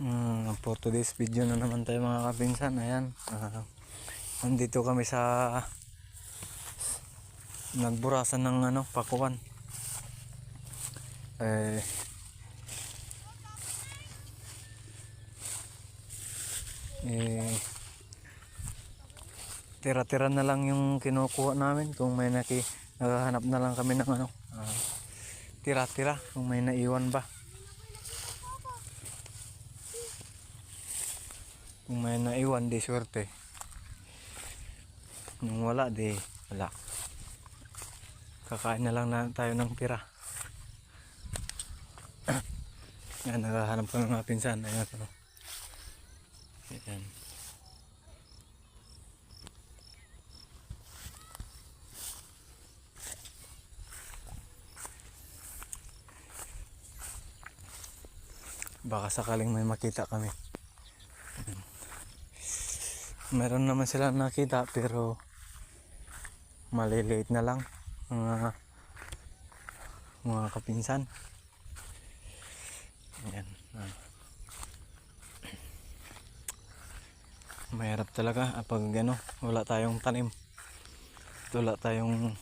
For today's video na naman tayo mga kapinsan. Ayan, nandito kami sa nagburasan ng pakuan. Tira-tira na lang yung kinukuha namin. Kung may naghahanap na lang kami ng tira-tira kung may naiwan ba. Kung may naiwan, di swerte. Kung wala, di wala. Kakain na lang tayo ng tira. Yan, naghahanap ko ng mga pinsan. Ayan. Ayan. Baka sakaling may makita kami. Meron naman sila nakita pero maliliit na lang mga kapinsan. Ayan. Mahirap talaga pag wala tayong tanim, wala tayong